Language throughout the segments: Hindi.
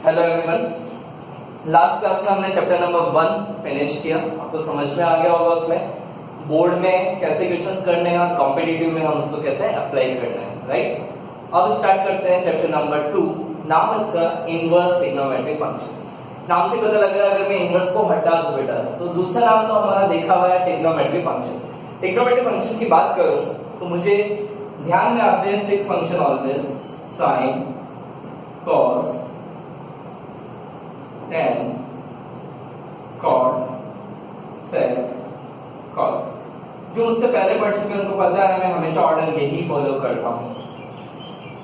हेलो एवरीवन, लास्ट क्लास में हमने चैप्टर नंबर 1 फिनिश किया। आपको समझ में आ गया होगा उसमें बोर्ड में कैसे क्वेश्चंस करने हैं और कॉम्पिटिटिव में हम उसको कैसे अप्लाई करना है, राइट। अब स्टार्ट करते हैं चैप्टर नंबर 2। नाम इसका इनवर्स ट्रिग्नोमेट्रिक फंक्शन। नाम से पता लग रहा है अगर मैं इनवर्स को हटा दूं बेटा तो दूसरा नाम तो हमारा देखा हुआ है ट्रिग्नोमेट्रिक फंक्शन। ट्रिग्नोमेट्रिक फंक्शन की बात करूं तो मुझे ध्यान में आते हैं 6 function always, sine, cos, tan, cot, sec, cos। जो मुझसे पहले पढ़ चुके हैं उनको पता है मैं हमेशा ऑर्डर यही फॉलो करता हूँ।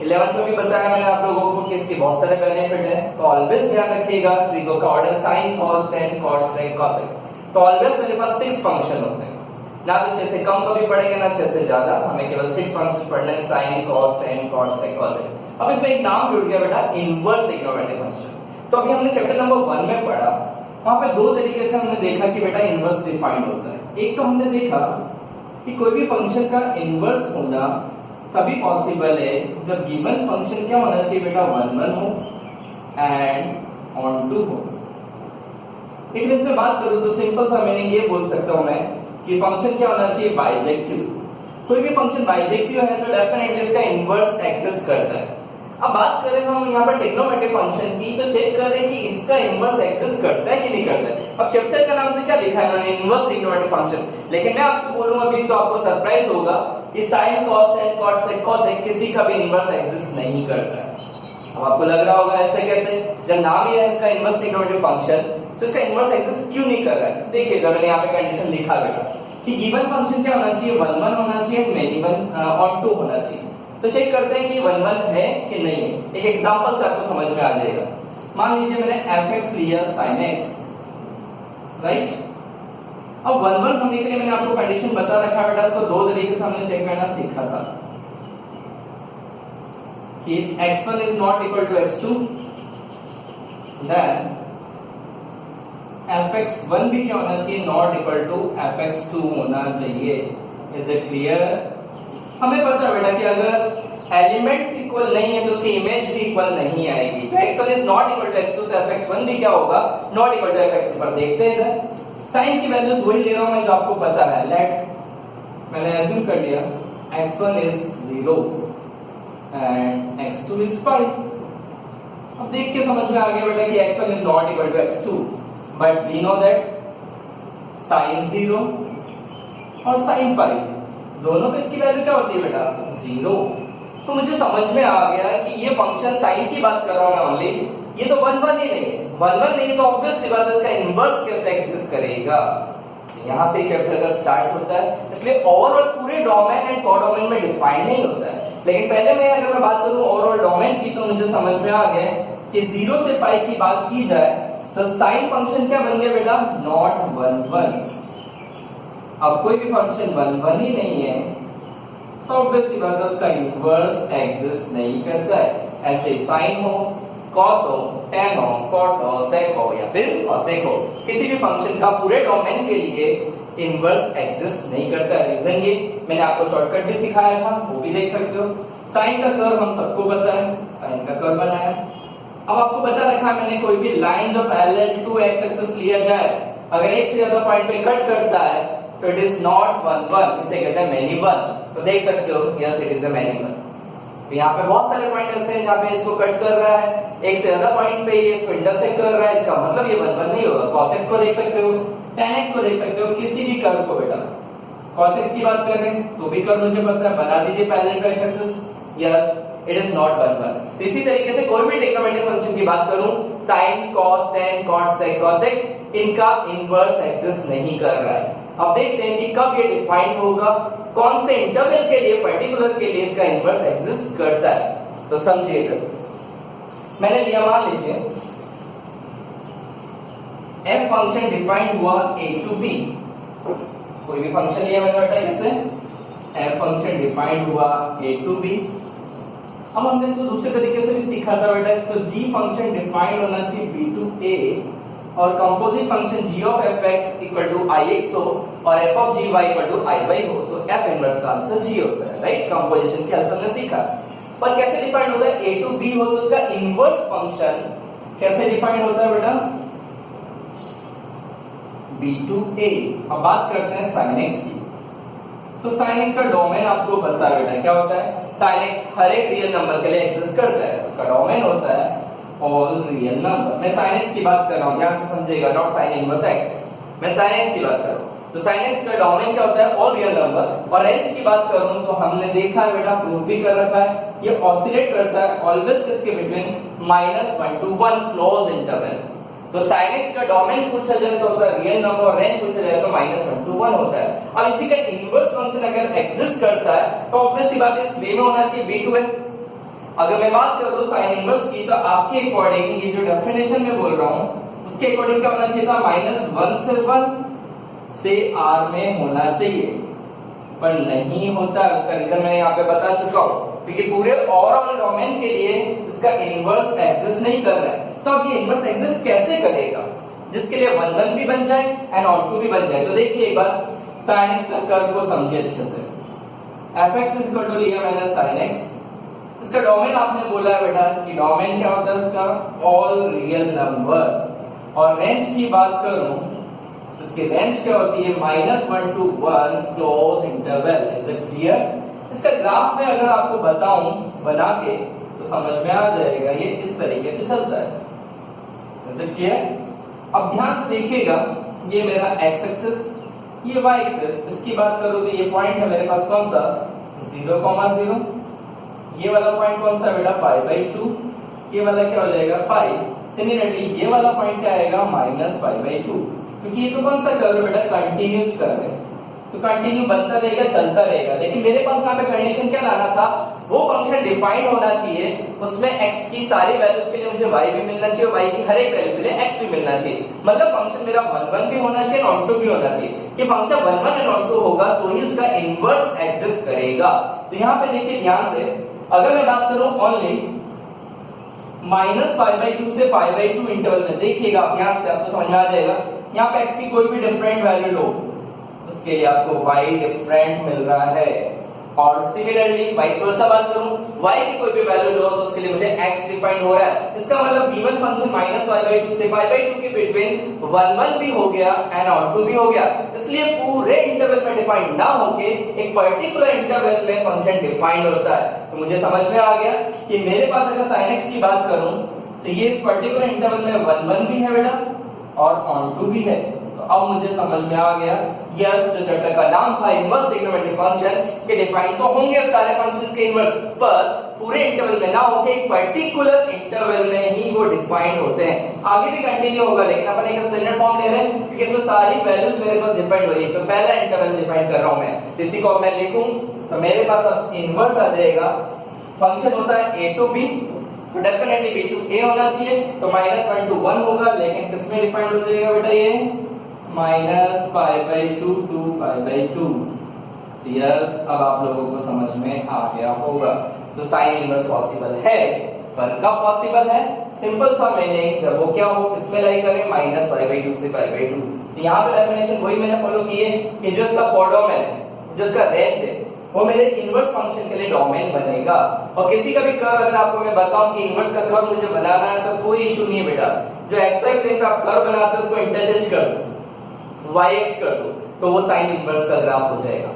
11th में भी बताया मैंने आप लोगों को कि इसके बहुत सारे बेनिफिट है, तो ऑलवेज ध्यान रखिएगा ट्रिगो का order sine, cos, tan, cot, sec, cosec। तो ऑलवेज मेरे पास 6 फंक्शन होते हैं, ना तो 6 से कम कभी पढ़ेंगे ना 6 से ज्यादा, हमें केवल 6 फंक्शन पढ़ने हैं, sine, cos, tan, cot, sec, cosec। अब इसमें एक नाम जुड़ गया बेटा, इनवर्स ट्रिग्नोमेट्रिक फंक्शन। तो अभी हमने चैप्टर नंबर 1 में पढ़ा, वहां पे 2 तरीके से हमने देखा कि बेटा इनवर्स डिफाइंड होता है। एक तो हमने देखा कि कोई भी फंक्शन का इनवर्स होना तभी पॉसिबल है जब गिवन फंक्शन क्या होना चाहिए बेटा, 1 1 हो एंड ऑन टू हो। लेकिन इसमें बात करूं तो सिंपल सा मीनिंग ये बोल सकता हूं मैं कि फंक्शन क्या होना चाहिए, बाइजेक्टिव। कोई भी फंक्शन बाइजेक्टिव है तो डेफिनेटली इसका इनवर्स एग्जिस्ट करता है। अब बात करें हम यहाँ पर ट्रिग्नोमेट्रिक फंक्शन की, तो चेक कर रहे हैं कि इसका इनवर्स एग्जिस्ट करता है कि नहीं करता है। अब चैप्टर का नाम तो क्या लिखा है उन्होंने, इनवर्स ट्रिग्नोमेट्रिक फंक्शन। लेकिन मैं आपको बोलूं अभी तो आपको सरप्राइज होगा कि sin, cos, tan, cot, sec, cosec किसी का भी इनवर्स एग्जिस्ट नहीं करता है। अब आपको लग रहा होगा ऐसे कैसे, जब नाम ही है इसका इनवर्स ट्रिग्नोमेट्रिक फंक्शन तो इसका इनवर्स एग्जिस्ट क्यों नहीं कर रहा है। देखिएगा मैंने यहाँ पे कंडीशन लिखा बेटा कि गिवन फंक्शन क्या होना चाहिए, 1 1 होना चाहिए, मेनी 1 ऑन 2 होना चाहिए। तो चेक करते हैं कि 1 1 है कि नहीं है। एक एग्जांपल से आपको समझ में आ जाएगा। मान लीजिए मैंने fx लिया sin x, राइट। अब 1 1 होने के लिए मैंने आपको कंडीशन बता रखा बेटा, इसको 2 तरीके से हमने चेक करना सीखा था कि x1 is not equal to x2 then fx1 भी क्या होना चाहिए, not equal to fx2 होना चाहिए। Is it clear. हमें पता है बेटा कि अगर एलिमेंट इक्वल नहीं है तो उसकी इमेज भी इक्वल नहीं आएगी। तो x1 is not equal to x2 तो fx1 भी क्या होगा, not equal to fx2। पर देखते हैं इधर साइन की वैल्यूज वही ले रहा हूं मैं जो आपको पता है। लेट मैंने अज्यूम कर लिया x1 is 0 and x2 is 5। अब देख के समझ में आ गया बेटा कि x1 is not equal to x2 but we know that sin 0 और sin pi दोनों पे इसकी वैल्यू क्या होती है बेटा, 0। तो मुझे समझ में आ गया कि ये फंक्शन साइन की बात कर रहा हूं मैं ओनली, ये तो 1 1 ही नहीं है। 1 1 नहीं है तो ऑब्वियस सी बात है इसका इनवर्स कैसे एग्जिस्ट करेगा। यहां से चैप्टर का स्टार्ट होता है, इसलिए ओवरऑल पूरे डोमेन एंड कोडोमेन में डिफाइन नहीं होता है। लेकिन पहले मैं अगर मैं बात करूं ओवरऑल डोमेन की तो मुझे समझ में आ गया कि 0 से पाई की बात की जाए तो साइन फंक्शन क्या बन गया बेटा, नॉट 1 1। अब कोई भी फंक्शन 1 1 ही नहीं है तो ऑब्वियस सी बात है उसका इनवर्स एग्जिस्ट नहीं करता है। ऐसे साइन हो, कॉस हो, tan हो, कॉट हो, सेक हो या फिर कॉसेक हो, किसी भी फंक्शन का पूरे डोमेन के लिए इनवर्स एग्जिस्ट नहीं करता है। रीजन ये मैंने आपको शॉर्टकट भी सिखाया था, वो भी देख सकते हो। साइन का कर्व हम सबको पता है, साइन का कर्व बनाया। अब आपको बता रखा है मैंने कोई भी लाइन जो पैरेलल टू एक्स एक्सिस लिया जाए अगर एक से ज्यादा पॉइंट पे कट करता है तो इट इज नॉट 1 1, इसे कहते हैं मेनी 1। तो देख सकते हो yes it is a many 1। तो यहाँ पे बहुत सारे पॉइंट ऐसे हैं जहाँ पे इसको कट कर रहा है, एक से ज्यादा पॉइंट पे ये इसको इंटरसेक्ट कर रहा है, इसका मतलब ये 1 1 नहीं होगा। cos x को देख सकते हो, tan x को देख सकते हो, किसी भी कर्व को बेटा। cos x की बात कर रहे हैं तो भी कर्व मुझे पता है, बना दीजिए parallel to X axis, yes it is not 1 1। तो इसी तरीके से कोई भी ट्रिग्नोमेट्रिक फंक्शन की बात करूं, sin, cos, tan, cot, sec, cosec, इनका इनवर्स एग्जिस्ट नहीं कर रहा है। अब देखते हैं कि कब ये डिफाइन होगा, कौन से इंटरवल के लिए, पर्टिकुलर के लिए इसका इनवर्स एग्जिस्ट करता है। तो समझिएगा मैंने लिया, मान लीजिए f फंक्शन डिफाइंड हुआ a टू b। कोई भी फंक्शन लिया मैंने बेटा कैसे, f फंक्शन डिफाइंड हुआ a टू b। अब हमने इसको दूसरे तरीके से भी सीखा था बेटा, तो g फंक्शन डिफाइंड होना चाहिए b टू a और composite function g of fx equal to ix हो और f of gy equal to i by हो तो f इनवर्स का आंसर g होता है, राइट। कंपोजिशन के हेल्प से हमने सीखा। पर कैसे डिफाइन होता है, a टू b हो तो उसका इनवर्स फंक्शन कैसे डिफाइन होता है बेटा, b टू a। अब बात करते हैं sin x की। तो sin x का डोमेन आपको पता है बेटा क्या होता है, sin x हर एक रियल नंबर के लिए एग्जिस्ट करता है, उसका डोमेन होता है ऑल रियल नंबर। मैं sin x की बात कर रहा हूं, ध्यान से समझिएगा, नॉट sin इनवर्स x, मैं sin x की बात कर रहा हूं। तो sin x का डोमेन क्या होता है, ऑल रियल नंबर। और रेंज की बात करूं तो हमने देखा है बेटा, प्रूव भी कर रखा है, ये ऑसिलेट करता है ऑलवेज किसके बिटवीन -1 to 1 क्लोज इंटरवल। तो sin x का डोमेन पूछा जाए तो होता है रियल नंबर, और रेंज पूछा जाए तो -1 to 1 होता है। अब इसी का इनवर्स फंक्शन अगर एग्जिस्ट करता है तो ऑब्वियस सी बात है इस वे में होना चाहिए b टू a। अगर मैं बात करूं sin इनवर्स की तो आपके अकॉर्डिंग ये जो डेफिनेशन में बोल रहा हूं उसके अकॉर्डिंग क्या होना चाहिए था, -1 से 1 से r में होना चाहिए, पर नहीं होता। उसका रीजन मैं यहाँ पे बता चुका हूं, क्योंकि पूरे ओवरऑल डोमेन के लिए इसका इनवर्स एग्जिस्ट नहीं कर रहा है। तो अब ये इनवर्स एग्जिस्ट कैसे करेगा, जिसके लिए 1 1 भी बन जाए एंड ऑन 2 भी बन जाए। तो देखिए एक बार sin x का कर्व को समझिए अच्छे से। fx इज इक्वल टू लिया मैंने sin x, इसका डोमेन आपने बोला है बेटा कि डोमेन क्या होता है इसका, ऑल रियल नंबर। और रेंज की बात करूं तो इसकी रेंज क्या होती है, -1 to 1 close interval. Is it clear? इसका ग्राफ में अगर आपको बताऊं बना के तो समझ में आ जाएगा, ये इस तरीके से चलता है। Is it clear? अब ध्यान से देखिएगा, ये मेरा x एक्सिस, ये y एक्सिस। इसकी बात करूं तो ये पॉइंट है मेरे पास कौन सा, 0,0। ये वाला पॉइंट कौन सा बेटा, π/2। ये वाला क्या हो जाएगा, पाई। सिमिलरली ये वाला पॉइंट क्या आएगा, -π/2, क्योंकि ये तो कौन सा कर्व बेटा, कंटीन्यूअस कर्व है, तो कंटिन्यू बनता रहेगा, चलता रहेगा। लेकिन मेरे पास यहाँ पे कंडीशन क्या लाना था, वो फंक्शन डिफाइंड होना चाहिए, उसमें x की सारी वैल्यूज के लिए मुझे y भी मिलना चाहिए और y की हर एक वैल्यू के लिए x भी मिलना चाहिए। मतलब फंक्शन मेरा 1 1 भी होना चाहिए, ऑन 2 भी होना चाहिए। कि फंक्शन 1 1 एंड ऑन 2 होगा तो ही उसका इनवर्स एग्जिस्ट करेगा। तो यहाँ पे देखिए ध्यान से, अगर मैं बात करूं ओनली -π/2 से π/2 इंटरवल में, देखिएगा आप ध्यान से, आपको समझ में आ जाएगा। यहाँ पे x की कोई भी डिफरेंट वैल्यू लो, उसके लिए आपको y डिफरेंट मिल रहा है। और सिमिलरली वाइस वर्सा बात करूं, y की कोई भी वैल्यू लो तो उसके लिए मुझे x डिफाइंड हो रहा है। इसका मतलब गिवन फंक्शन -π/2 से π/2 के बिटवीन 1 1 भी हो गया एंड ऑन 2 भी हो गया। इसलिए पूरे इंटरवल में डिफाइंड ना होके एक पर्टिकुलर इंटरवल में फंक्शन डिफाइंड होता है। तो मुझे समझ में आ गया कि मेरे पास अगर sin x की बात करूं तो ये इस पर्टिकुलर इंटरवल में 1 1 भी है बेटा और ऑन 2 भी है। तो अब मुझे समझ में आ गया, यस जो चैप्टर का नाम था इनवर्स ट्रिग्नोमेट्रिक फंक्शन, के डिफाइन तो होंगे सारे फंक्शंस के इनवर्स, पर पूरे इंटरवल में ना होके एक पर्टिकुलर इंटरवल में ही वो डिफाइंड होते हैं। आगे भी कंटिन्यू होगा, लेकिन अपन एक स्टैंडर्ड फॉर्म ले रहे हैं क्योंकि इसमें सारी वैल्यूज मेरे पास डिफाइंड हो रही है। तो पहला इंटरवल डिफाइन कर रहा हूं मैं, तो इसी को मैं लिखूं तो मेरे पास अब इनवर्स आ जाएगा। फंक्शन होता है a टू b, तो डेफिनेटली b टू a होना चाहिए, तो -1 to 1 होगा। लेकिन किसमें डिफाइंड हो जाएगा बेटा, ये -π/2 to π/2। तो यस, अब आप लोगों को समझ में आ गया होगा। तो साइन इनवर्स पॉसिबल है, पर कब पॉसिबल है, सिंपल सा मीनिंग जब वो क्या हो, किसमें लाई करें, -π/2 से π/2। तो यहाँ पे डेफिनेशन वही मैंने फॉलो की है कि जो इसका कोडोमेन है, जो इसका रेंज है, वो मेरे इनवर्स फंक्शन के लिए डोमेन बनेगा। और किसी का भी कर्व अगर आपको मैं बताऊं कि इनवर्स का कर्व मुझे बनाना है तो कोई इशू नहीं है बेटा। जो xy प्लेन पे आप कर्व बनाते हो उसको इंटरचेंज कर दो, yx कर दो, तो वो साइन इनवर्स का ग्राफ हो जाएगा।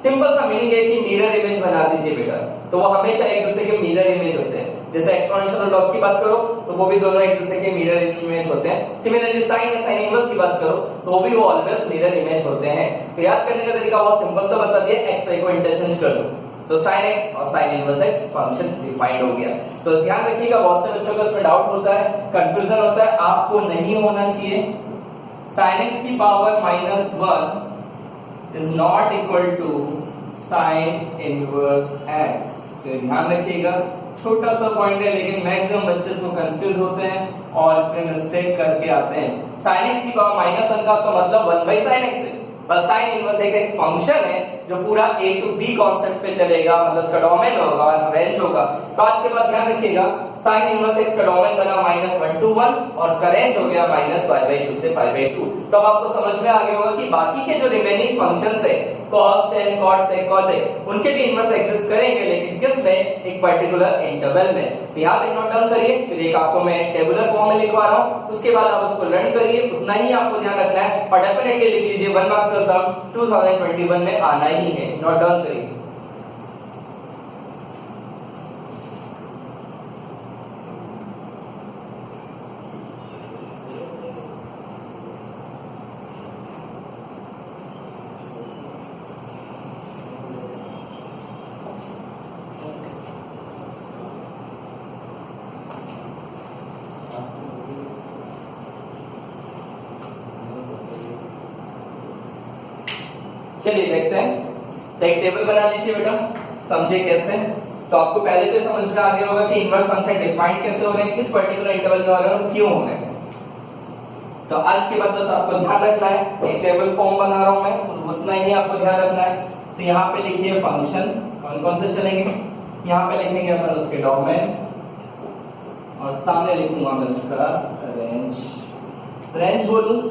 सिंपल सा मीनिंग है कि मिरर इमेज बना दीजिए बेटा, तो वो हमेशा एक दूसरे के मिरर इमेज होते हैं। जैसे एक्सपोनेंशियल और लॉग की बात करो तो वो भी दोनों एक दूसरे के मिरर इमेज होते हैं। सिमिलरली साइन या साइन इनवर्स की बात करो तो भी वो ऑलवेज मिरर इमेज होते हैं। तो याद करने का तरीका बहुत सिंपल सा बता दिया, x y को इंटरचेंज कर दो तो sin x और sin inverse x function defined हो गया। तो ध्यान रखिएगा, बहुत से बच्चों को इसमें डाउट होता है, कंफ्यूजन होता है, आपको नहीं होना चाहिए। sin x की power -1 is not equal to sin inverse x। तो ध्यान रखिएगा, छोटा सा पॉइंट है लेकिन मैक्सिमम बच्चे इसको कंफ्यूज होते हैं और इसमें मिस्टेक करके आते हैं। sin x की पावर -1 का तो मतलब 1/sin x है, बस sin इनवर्स एक फंक्शन है जो पूरा a टू b कांसेप्ट पे चलेगा, मतलब उसका डोमेन होगा और रेंज होगा। तो आज के बाद ध्यान रखिएगा, साइन इनवर्स एक्स का डोमेन बना -1 to 1 और उसका रेंज हो गया -π/2 से π/2। तो अब आपको समझ में आ गया होगा कि बाकी के जो रिमेनिंग फंक्शंस है cos tan cot sec cos sec उनके भी इनवर्स एग्जिस्ट करेंगे, लेकिन किस में, एक पर्टिकुलर इंटरवल में। तो यहां पे नोट डाउन करिए, फिर एक आपको मैं टेबुलर फॉर्म में लिखवा रहा हूं, उसके बाद आप उसको लर्न करिए, उतना ही आपको ध्यान रखना है और डेफिनेटली लिख लीजिए 1 मार्क्स का सम 2021 में आना ही है। नोट डाउन करिए। चलिए देखते हैं, तो एक टेबल बना लीजिए बेटा, समझे कैसे। तो आपको पहले तो समझ में आ गया होगा कि इनवर्स फंक्शन डिफाइन कैसे हो रहे हैं, किस पर्टिकुलर इंटरवल में हो रहे हैं और क्यों हो रहे हैं। तो आज के बाद बस आपको ध्यान रखना है, एक टेबल फॉर्म बना रहा हूं मैं, उतना ही आपको ध्यान रखना है। तो यहाँ पे लिखिए फंक्शन, कौन कौन से चलेंगे, यहाँ पे लिखेंगे अपन उसके डोमेन और सामने लिखूंगा मैं उसका रेंज बोलूं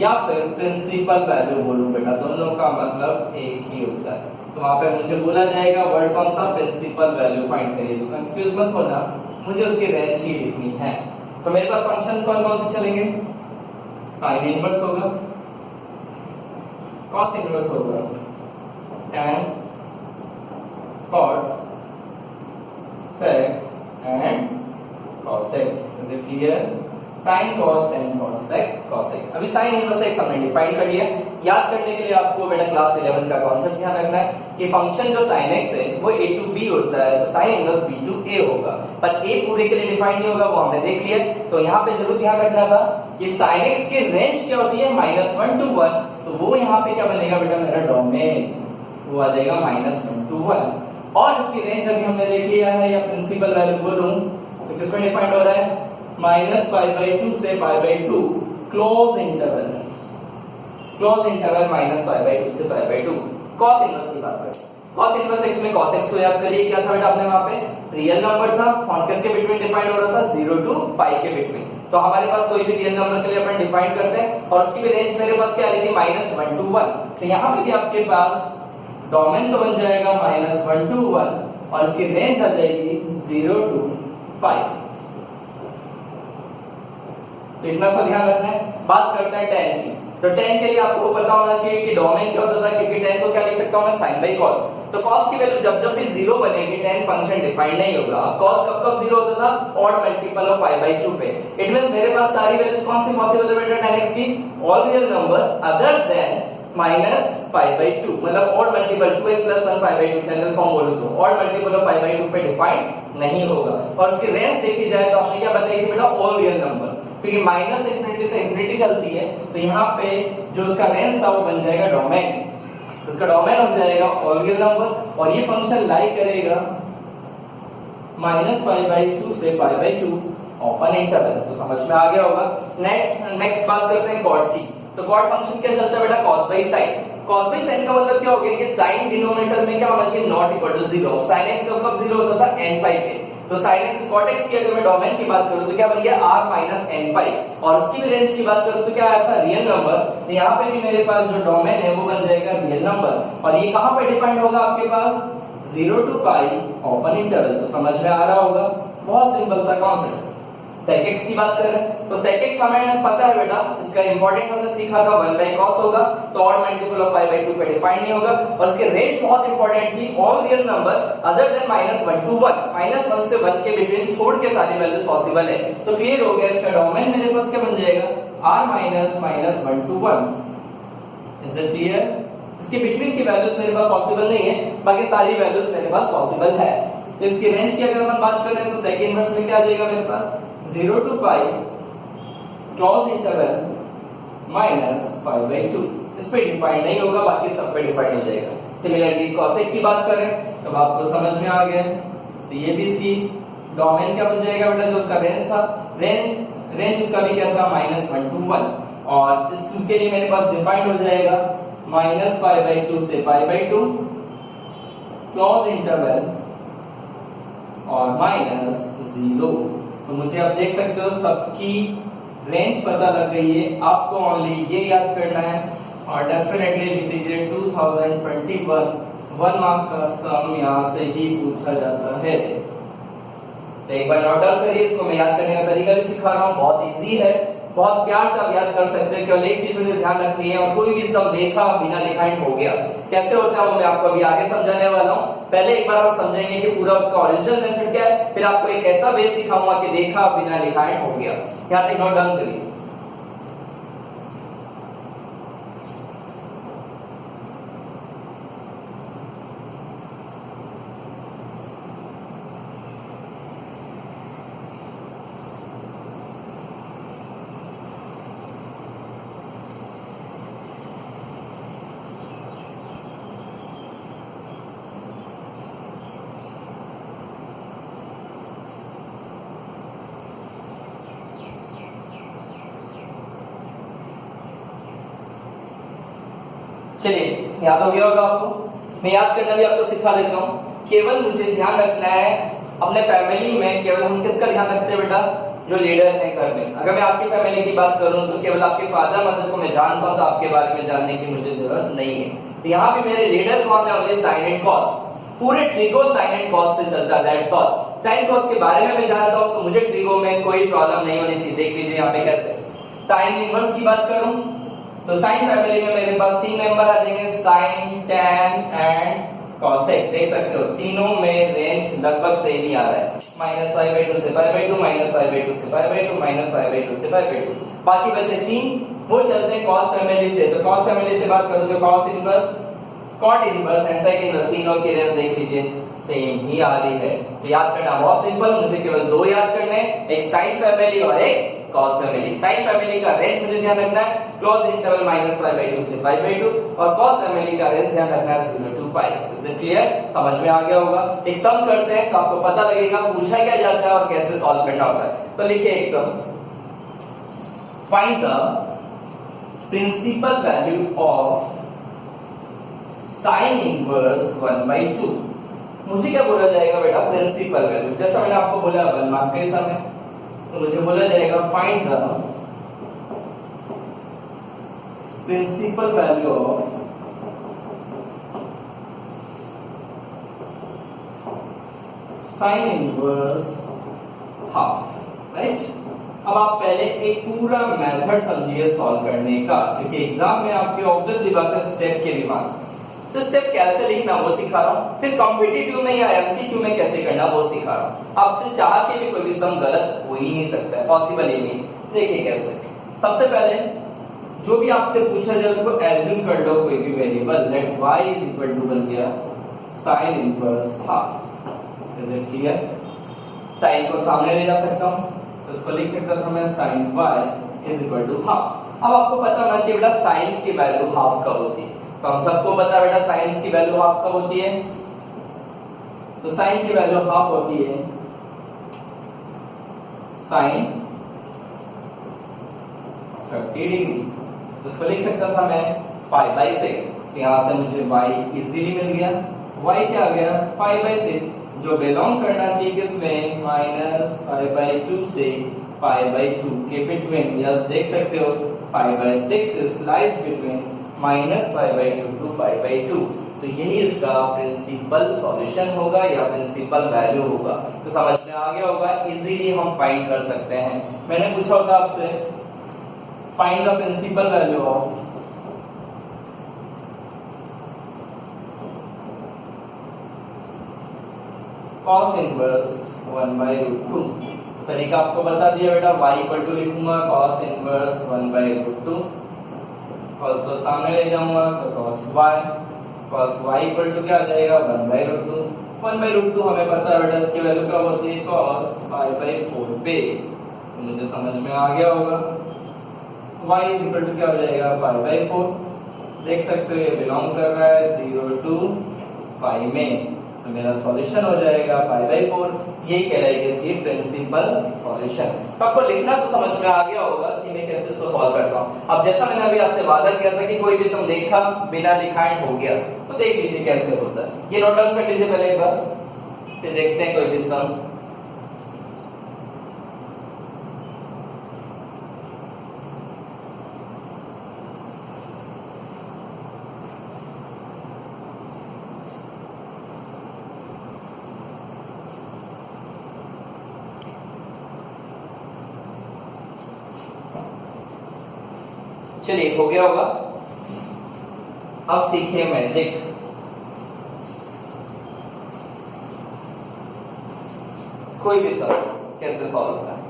या फिर प्रिंसिपल वैल्यू बोलूं बेटा, दोनों का मतलब एक ही होता है। तो वहां पे मुझे बोला जाएगा वर्ड कौन सा, प्रिंसिपल वैल्यू फाइंड करिए। तो कंफ्यूज मत होना, मुझे उसकी रेंज ही लिखनी है। तो मेरे पास फंक्शंस कौन कौन से चलेंगे, साइन इनवर्स होगा, कॉस इनवर्स होगा, tan cot sec and cosec। Is it clear? sin cos tan cot sec cosec। अभी sin इनवर्स x हमने डिफाइन कर लिया। याद करने के लिए आपको बेटा क्लास 11 का कॉन्सेप्ट ध्यान रखना है कि फंक्शन जो sin x है वो a to b होता है, तो sin inverse b to a होगा, पर a पूरे के लिए डिफाइन नहीं होगा, वो हमने देख लिया। तो यहाँ पे जरूर ध्यान रखना था कि sin x की रेंज क्या होती है, -1 to 1, तो वो यहाँ पे क्या बनेगा बेटा, मेरा डोमेन वो आ जाएगा -1 to 1। और इसकी रेंज अभी हमने देख लिया है, या प्रिंसिपल वैल्यू बोलूं तो किसमें डिफाइंड हो रहा है, -π/2 से π/2, क्लोज इंटरवल -π/2 से π/2। cos इनवर्स की बात करें, cos इनवर्स x में cos x को याद करिए, क्या था बेटा अपने वहां पे, रियल नंबर था और किसके बिटवीन डिफाइंड हो रहा था, 0 to π के बिटवीन। तो हमारे पास कोई भी रियल नंबर के लिए अपन डिफाइन करते हैं और उसकी भी रेंज मेरे पास क्या आ रही थी, -1 to 1। तो यहाँ पे भी आपके पास डोमेन तो बन जाएगा -1 to 1 और इसकी रेंज आ जाएगी 0 to π। तो इतना सा ध्यान रखना है। बात करते हैं tan की। तो tan के लिए आपको पता होना चाहिए कि डोमेन क्या होता था, क्योंकि tan को क्या लिख सकता हूं मैं, sin cos। तो cos की वैल्यू जब जब भी 0 बनेगी tan फंक्शन डिफाइंड नहीं होगा। अब cos कब कब 0 होता था, ऑड मल्टीपल ऑफ π/2 पे। इट मींस मेरे पास सारी वैल्यूज कौन सी पॉसिबल है बेटा tan x की, all real number other than -π/2, मतलब odd multiple 2x + 1 π/2 general form बोलूं तो ऑड मल्टीपल ऑफ π/2 पे डिफाइंड नहीं होगा। और उसकी रेंज देखी जाए तो हमने क्या बताई थी बेटा, ऑल रियल नंबर, क्योंकि -∞ से इंफिनिटी चलती है। तो यहाँ पे जो उसका रेंज था वो बन जाएगा डोमेन, तो उसका डोमेन हो जाएगा ऑल रियल नंबर और ये फंक्शन लाई करेगा -π/2 से π/2 ओपन इंटरवल। तो समझ में आ गया होगा। नेक्स्ट बात करते हैं कॉट की। तो कॉट फंक्शन क्या चलता है बेटा, cos/sin। cos/sin का मतलब क्या हो गया कि sin डिनोमिनेटर में क्या होना चाहिए, not equal to 0। sin x कब 0 होता था, n π पे। तो sin x cot x की अगर मैं डोमेन की बात करूं तो क्या बन गया, r - n π। और उसकी भी रेंज की बात करूं तो क्या आया था, रियल नंबर। तो यहाँ पे भी मेरे पास जो डोमेन है वो बन जाएगा रियल नंबर और ये कहां पे डिफाइंड होगा आपके पास, 0 to π ओपन इंटरवल। तो समझ में आ रहा होगा, बहुत सिंपल सा कॉन्सेप्ट। sec x की बात करें तो sec x हमें पता है बेटा, इसका इंपॉर्टेंट हमने सीखा था 1/cos होगा, तो ऑड मल्टीपल ऑफ π/2 पे डिफाइंड नहीं होगा। और इसके रेंज बहुत इंपॉर्टेंट थी, all real number other then -1 to 1, -1 से 1 के बिटवीन छोड़ के सारी वैल्यूज पॉसिबल है। तो क्लियर हो गया, इसका डोमेन मेरे पास क्या बन जाएगा, r - -1 to 1। Is it clear? इसके बिटवीन की वैल्यूज मेरे पास पॉसिबल नहीं है, बाकी सारी वैल्यूज मेरे पास पॉसिबल है। तो इसकी रेंज की अगर हम बात करें तो सेकंड इनवर्स में क्या आ जाएगा मेरे पास, 0 to π क्लोज इंटरवल -π/2। इस पे डिफाइंड नहीं होगा, बाकी सब पे डिफाइंड हो जाएगा। सिमिलरली cosec की बात करें तो आपको समझ में आ गया। तो ये भी इसकी डोमेन क्या बन जाएगा बेटा, जो उसका रेंज था, रेंज उसका भी क्या था, -1 to 1। और इसके लिए मेरे पास डिफाइंड हो जाएगा -π/2 से π/2 क्लोज इंटरवल और -0। तो मुझे आप देख सकते हो सबकी रेंज पता लग गई है। आपको ओनली ये याद करना है और डेफिनेटली दिस इज 2021 1 मार्क का सम यहाँ से ही पूछा जाता है। तो एक बार नोट डाउन करिए, इसको मैं याद करने का तरीका भी सिखा रहा हूँ, बहुत इजी है, बहुत प्यार से आप याद कर सकते हैं। केवल एक चीज मुझे ध्यान रखनी है, और कोई भी सम देखा बिना लिखा हो गया कैसे होता है वो मैं आपको अभी आगे समझाने वाला हूँ। पहले एक बार हम समझेंगे कि पूरा उसका ओरिजिनल मेथड क्या है, फिर आपको एक ऐसा वे सिखाऊंगा कि देखा बिना लिखा हो गया। यहाँ तक नोट डाउन करिए। चलिए याद हो गया होगा आपको, मैं याद करना भी आपको सिखा देता हूँ। केवल मुझे ध्यान रखना है अपने फैमिली में केवल हम किसका ध्यान रखते हैं बेटा, जो लीडर है घर में। अगर मैं आपकी फैमिली की बात करूं तो केवल आपके फादर मदर को मैं जानता हूं, तो आपके बारे में जानने की मुझे जरूरत नहीं है। तो यहाँ पे मेरे लीडर कौन है, ओनली साइन एंड कॉस। पूरे ट्रिगो साइन एंड कॉस से चलता है, दैट्स ऑल। साइन कॉस के बारे में मैं जानता हूं तो मुझे ट्रिगो में कोई प्रॉब्लम नहीं होनी चाहिए। देख लीजिए यहाँ पे कैसे। साइन इनवर्स की बात करूं तो साइन फैमिली में मेरे पास 3 मेंबर आ जाएंगे, साइन, टैन एंड कॉसेक। देख सकते हो तीनों में रेंज लगभग सेम ही आ रहा है, -π/2 से π/2, -π/2 से π/2, -π/2 से π/2। बाकी बचे 3, वो चलते हैं कॉस फैमिली से। तो कॉस फैमिली से बात करूं तो cos inverse, cot inverse and sec inverse, तीनों की रेंज देख लीजिए सेम ही आ रही है। तो याद करना बहुत सिंपल, मुझे केवल 2 याद करने हैं, एक साइन फैमिली और एक कॉस फैमिली। साइन फैमिली का रेंज मुझे ध्यान रखना है क्लोज इंटरवल -π/2 से π/2, और कॉस फैमिली का रेंज ध्यान रखना है 0 to π। Is it clear? समझ में आ गया होगा। एक सम करते हैं तो आपको पता लगेगा पूछा क्या जाता है और कैसे सॉल्व करना होता है। तो लिखिए एक sum, find the principal value of sine inverse 1/2। मुझे क्या बोला जाएगा बेटा, प्रिंसिपल वैल्यू। जैसा मैंने आपको बोला 1 मार्क के सम है, तो मुझे बोला जाएगा find the principal value of sine inverse half, right. अब आप पहले एक पूरा मेथड समझिए सॉल्व करने का, क्योंकि एग्जाम में आपके ऑब्वियसली बात है स्टेप के भी मार्क्स। तो स्टेप कैसे लिखना वो सिखा रहा हूं, फिर कॉम्पिटिटिव में या एमसीक्यू में कैसे करना वो सिखा रहा हूं। आपसे चाह के भी कोई भी सम गलत हो ही नहीं सकता है, पॉसिबल ही नहीं। देखिए कैसे। सबसे पहले जो भी आपसे पूछा जाए उसको एज्यूम कर लो कोई भी variable. Let y is equal to बन गया sine inverse half. Is it clear? Sine को सामने ले जा सकता हूं तो इसको लिख सकता था मैं sine y is equal to half. अब आपको पता होना चाहिए बेटा साइन की वैल्यू हाफ कब होती है। तो हम सबको पता है बेटा साइन की वैल्यू हाफ कब होती है। तो साइन की वैल्यू हाफ होती है साइन 30 डिग्री। तो इसको लिख सकता था मैं 5/6। तो यहाँ से मुझे y इजीली मिल गया। y क्या आ गया 5/6, जो बिलोंग करना चाहिए किसमें, -π/2 से π/2 के बिटवीन। यस देख सकते हो 5/6 इज लाइज बिटवीन -π/2 टू π/2। तो यही इसका प्रिंसिपल सॉल्यूशन होगा या प्रिंसिपल वैल्यू होगा। तो समझ में आ गया होगा, इजीली हम फाइंड कर सकते हैं। मैंने पूछा होगा आपसे find the principal value of cos inverse 1/√2। तरीका आपको बता दिया बेटा, y इक्वल टू लिखूंगा cos इनवर्स 1/√2, cos को सामने ले जाऊंगा तो cos y इक्वल टू क्या आ जाएगा 1/√2। 1/√2 हमें पता है बेटा इसकी वैल्यू क्या होती है cos π/4 पे। तो मुझे समझ में आ गया होगा y इज इक्वल टू क्या हो जाएगा π/4। देख सकते हो ये बिलोंग कर रहा है 0 to π में। तो मेरा सॉल्यूशन हो जाएगा π/4। यही कहलाएगी इसकी प्रिंसिपल सॉल्यूशन। तो आपको लिखना तो समझ में आ गया होगा कि मैं कैसे इसको सॉल्व करता हूं। अब जैसा मैंने अभी आपसे वादा किया था कि कोई भी सम देखा बिना लिखा हो गया, तो देख लीजिए कैसे होता है। ये नोट डाउन कर लीजिए पहले एक बार, फिर देखते हैं कोई भी सम। चलिए हो गया होगा। अब सीखिए मैजिक। कोई भी सॉल्व कैसे सॉल्व होता है।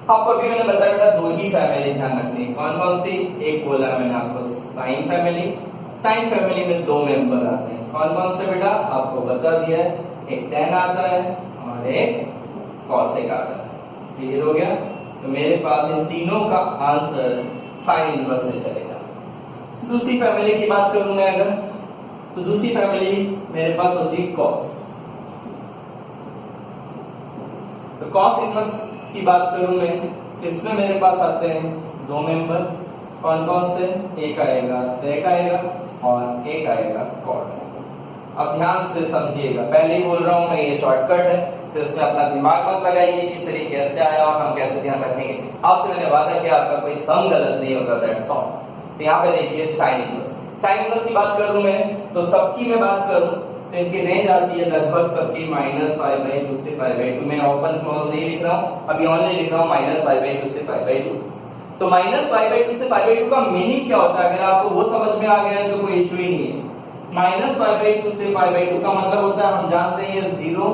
आपको अभी मैंने बताया बेटा दो ही फैमिली ध्यान रखनी है। कौन कौन सी? एक बोला मैंने आपको साइन फैमिली। साइन फैमिली में दो मेंबर आते हैं। कौन कौन से बेटा? आपको बता दिया है, एक tan आता है और एक cosec आता है। क्लियर हो गया? तो मेरे पास इन तीनों का आंसर साइन इनवर्स से चलेगा। दूसरी फैमिली की बात करूं मैं अगर, तो दूसरी फैमिली मेरे पास होती है cos। तो cos इनवर्स की बात करूं मैं, तो इसमें मेरे पास आते हैं दो मेंबर। कौन कौन से? एक आएगा sec आएगा और एक आएगा cot। अब ध्यान से समझिएगा, पहले ही बोल रहा हूं मैं, ये शॉर्टकट है तो इसमें अपना दिमाग मत लगाइए कि सर ये कैसे आया और हम कैसे ध्यान रखेंगे। आपसे मैंने वादा किया आपका कोई सम गलत नहीं होगा, दैट्स ऑल। तो यहाँ पे देखिए साइन इनवर्स। साइन इनवर्स की बात करूं मैं, तो सबकी मैं बात करूं तो इनकी रेंज आती है लगभग सबकी -π/2 से π/2। मैं ओपन क्लोज नहीं लिख रहा हूं, अभी ओनली लिख रहा हूं -π/2 से π/2। तो -π/2 से π/2 का मीनिंग क्या होता है? अगर आपको वो समझ में आ गया है तो कोई इशू ही नहीं है। -π/2 से π/2 का मतलब होता है, हम जानते हैं ये 0,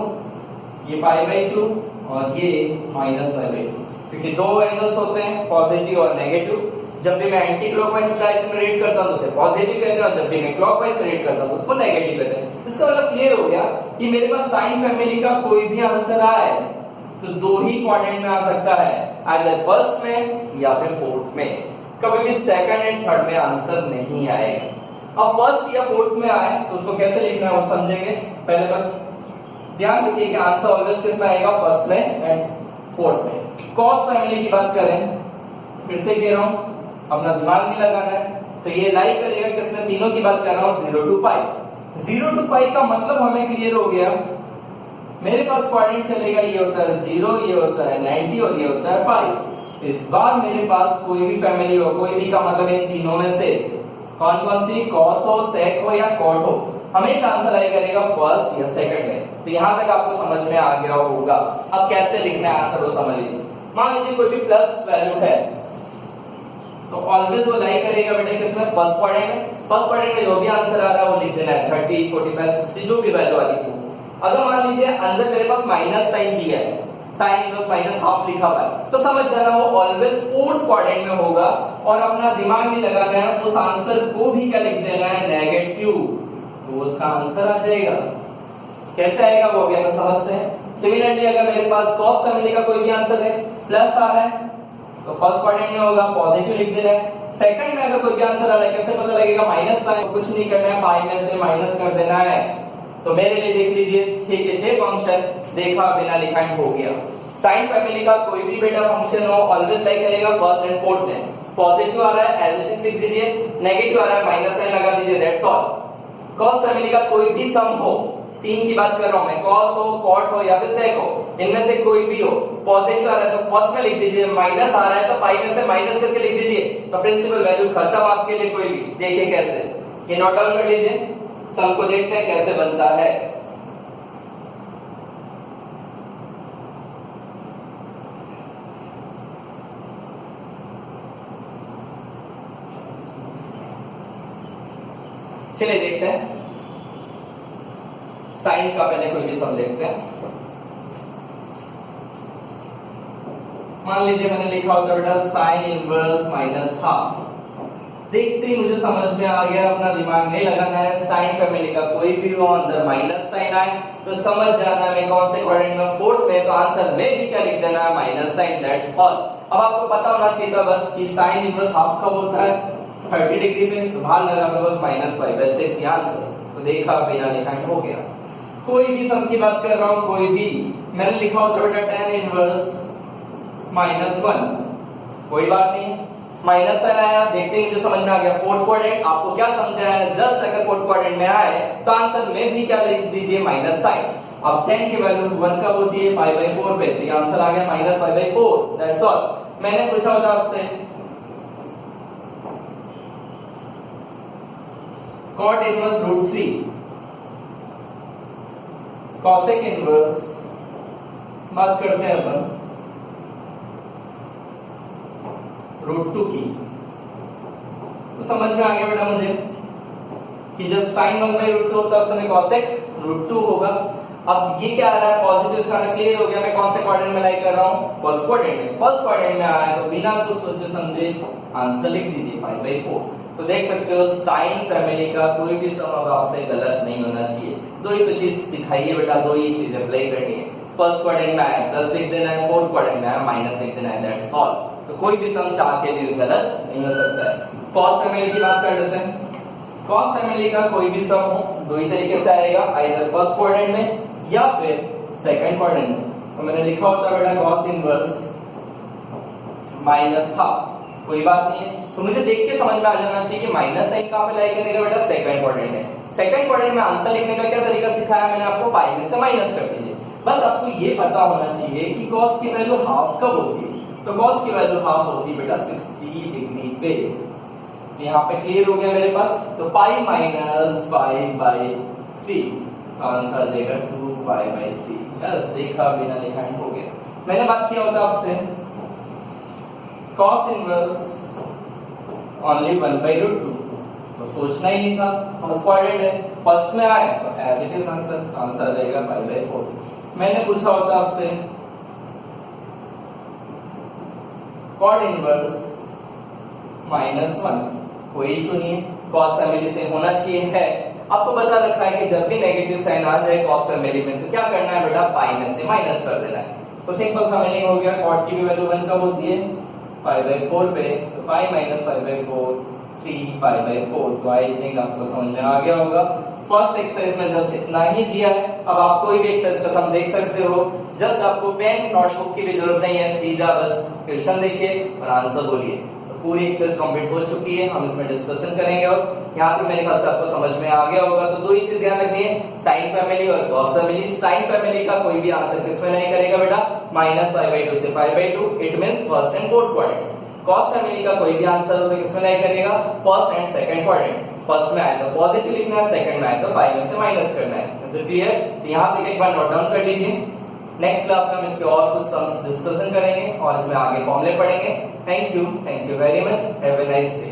ये π/2 और ये -π/2, क्योंकि दो एंगल्स होते हैं पॉजिटिव और नेगेटिव। जब भी मैं एंटी क्लॉकवाइज डायरेक्शन में रीड करता हूं तो उसे पॉजिटिव कहते हैं और जब भी मैं क्लॉकवाइज रीड करता हूं तो उसको नेगेटिव कहते हैं। इसका मतलब क्लियर हो गया कि मेरे पास साइन फैमिली का कोई भी आंसर आए तो दो ही क्वाड्रेंट में आ सकता है, आइदर फर्स्ट में या फिर फोर्थ में। कभी भी सेकंड एंड थर्ड में आंसर नहीं आएगा। अब फर्स्ट या फोर्थ में आए तो उसको कैसे लिखना है वो समझेंगे। पहले बस ध्यान रखिए कि आंसर ऑलवेज किस में आएगा? फर्स्ट में एंड फोर्थ में। कॉस फैमिली की बात करें, फिर से कह रहा हूं अपना दिमाग नहीं लगाना है, तो ये लाई करेगा किसमें? तीनों की बात कर रहा हूं 0 to π। 0 to π का मतलब हमें क्लियर हो गया। मेरे पास क्वाड्रेंट चलेगा, ये होता है 0, ये होता है 90 और ये होता है π। तो इस बार मेरे पास कोई भी फैमिली हो, कोई भी का मतलब इन तीनों में से कौन कौन सी? cos हो, sec हो या cot हो, हमेशा आंसर आया करेगा फर्स्ट या सेकंड में। तो यहां तक आपको समझ में आ गया होगा। अब कैसे लिखना है आंसर वो समझ लीजिए। मान लीजिए कोई भी प्लस वैल्यू है तो ऑलवेज वो लाई करेगा बेटे किसमें? फर्स्ट क्वाड्रेंट में। फर्स्ट क्वाड्रेंट में जो भी आंसर आ रहा है वो लिख देना है, 30, 45, 60 जो भी वैल्यू आ रही है। अगर मान लीजिए अंदर मेरे पास माइनस साइन दिया है, साइन इनवर्स -½ लिखा हुआ है, तो समझ जाना वो ऑलवेज फोर्थ क्वाड्रेंट में होगा और अपना दिमाग नहीं लगाना है, उस आंसर को भी क्या लिख देना है? नेगेटिव। तो उसका आंसर आ जाएगा। कैसे आएगा वो भी अपन समझते हैं। सिमिलरली अगर मेरे पास cos फैमिली का कोई भी आंसर है, प्लस आ रहा है तो फर्स्ट क्वाड्रेंट में होगा, पॉजिटिव लिख देना है। सेकंड में अगर कोई भी आंसर आ रहा है, कैसे पता लगेगा? माइनस साइन, कुछ नहीं करना है, पाई में से माइनस कर देना है। तो मेरे लिए देख लीजिए 6 के 6 फंक्शन देखा बिना लिखा हो गया। साइन फैमिली का कोई भी बेटा फंक्शन हो ऑलवेज लाइक करेगा फर्स्ट एंड फोर्थ में। पॉजिटिव आ रहा है एज इट इज लिख दीजिए, नेगेटिव आ रहा है माइनस साइन लगा दीजिए, दैट्स ऑल। cos फैमिली का कोई भी सम हो, 3 की बात कर रहा हूं मैं, cos हो, cot हो या फिर sec हो, इनमें से कोई भी हो, पॉजिटिव आ रहा है तो फर्स्ट में लिख दीजिए, माइनस आ रहा है तो पाई में से माइनस करके लिख दीजिए, तो प्रिंसिपल वैल्यू खत्म आपके लिए कोई भी। देखिए कैसे, ये नोट डाउन कर लीजिए, सम को देखते हैं कैसे बनता है। चलिए देखते हैं साइन का, पहले कोई भी सम देखते हैं। मान लीजिए मैंने लिखा होता बेटा साइन इनवर्स -½ देखते ही मुझे समझ में आ गया, अपना दिमाग नहीं लगाना है। साइन फैमिली का कोई भी हो, अंदर माइनस साइन आए तो समझ जाना मैं कौन से क्वाड्रेंट में, फोर्थ में, तो आंसर में भी क्या लिख देना है? Minus sine, that's all. अब आपको पता होना चाहिए था बस कि साइन इनवर्स ½ कब होता है? 30 डिग्री पे, तो भाग लगा दो बस -π/6 ये आंसर। तो देखा बिना लिखा हो गया। कोई भी सम की बात कर रहा हूं, कोई भी, मैंने लिखा होता बेटा tan इनवर्स -1, कोई बात नहीं, माइनस साइन आया, देखते ही मुझे समझ में आ गया फोर्थ क्वाड्रेंट। आपको क्या समझा है? जस्ट अगर फोर्थ क्वाड्रेंट में आए तो आंसर में भी क्या लिख दीजिए? Minus sine. अब tan की वैल्यू 1 कब होती है? π/4 पे, तो आंसर आ गया -π/4, दैट्स ऑल। मैंने पूछा होता आपसे cot इनवर्स √3, cosec इनवर्स, बात करते हैं अपन √2 की, तो समझ में आ गया बेटा मुझे कि जब sin 1/√2 होता है उस समय cosec √2 होगा। अब ये क्या आ रहा है, पॉजिटिव सारा क्लियर हो गया। मैं कौन से क्वाड्रेंट में लाई कर रहा हूँ, फर्स्ट क्वाड्रेंट में। फर्स्ट क्वाड्रेंट में आ रहा है तो बिना कुछ सोचे समझे आंसर लिख दीजिए π/4। तो देख सकते हो साइन फैमिली का कोई भी सम अब आपसे गलत नहीं होना चाहिए। दो ही तो चीज सिखाई है बेटा, दो ही चीज अप्लाई करनी है। फर्स्ट क्वाड्रेंट में आया प्लस लिख देना है, फोर्थ क्वाड्रेंट में आया माइनस लिख देना है, दैट्स ऑल। तो कोई भी सम चाह के लिए गलत नहीं हो सकता है। कॉस फैमिली की बात कर लेते हैं। कॉस फैमिली का कोई भी सम हो दो ही तरीके से आएगा, आइदर फर्स्ट क्वाड्रेंट में या फिर सेकंड क्वाड्रेंट में। तो मैंने लिखा होता है बेटा कॉस इनवर्स माइनस हाफ, कोई बात नहीं है। तो मुझे देख के समझ में आ जाना चाहिए कि माइनस साइन कहां पे लाई करेगा बेटा, सेकंड क्वाड्रेंट में। सेकंड क्वाड्रेंट में आंसर लिखने का क्या तरीका सिखाया मैंने आपको, पाई में से माइनस कर दीजिए। बस आपको ये पता होना चाहिए कि कॉस की वैल्यू हाफ कब होती है। तो कॉस की वैल्यू हाफ होती है बेटा 60 डिग्री पे। यहाँ पे क्लियर हो गया मेरे पास। तो पाई माइनस π/3 आंसर देगा 2π/3। यस, देखा बिना लिखा हो गया। मैंने बात किया होता आपसे cos इनवर्स ओनली 1/√2, तो सोचना ही नहीं था, फर्स्ट क्वाड्रेंट है, फर्स्ट में आए तो एज इट इज आंसर रहेगा π/4। मैंने पूछा होता आपसे cot इनवर्स -1, कोई इशू नहीं है, cos फैमिली से होना चाहिए है। आपको बता रखा है कि जब भी नेगेटिव साइन आ जाए cos फैमिली में तो क्या करना है बेटा, पाई में से माइनस कर देना है। तो सिंपल सा मीनिंग हो गया, cot की भी वैल्यू 1 कब होती है, π/4 पे। तो पाई माइनस π/4 3π/4। तो आई थिंक आपको समझ में आ गया होगा। फर्स्ट एक्सरसाइज में जस्ट इतना ही दिया है। अब आप कोई भी एक्सरसाइज का सम देख सकते हो, जस्ट आपको पेन नोटबुक की भी जरूरत नहीं है, सीधा बस क्वेश्चन देखिए और आंसर बोलिए। पूरी एक्सरसाइज कंप्लीट हो चुकी है, हम इसमें डिस्कशन करेंगे। और यहाँ पे मेरे ख्याल से आपको समझ में आ गया होगा। तो दो ही चीज ध्यान रखनी है, साइन फैमिली और कॉस फैमिली। साइन फैमिली का कोई भी आंसर किसमें नहीं करेगा बेटा, -π/2 से π/2, it means first and fourth quadrant. Cos family का कोई भी आंसर हो तो किसमें नहीं करेगा, first and second quadrant. First में आए तो पॉजिटिव लिखना है, सेकंड में आए तो पाई में से माइनस करना है। Is it clear? तो यहाँ तक एक बार नोट डाउन कर लीजिए। नेक्स्ट क्लास में हम इसके और कुछ सम्स डिस्कशन करेंगे और इसमें आगे फॉर्मूले पढ़ेंगे। Thank you very much, have a nice day.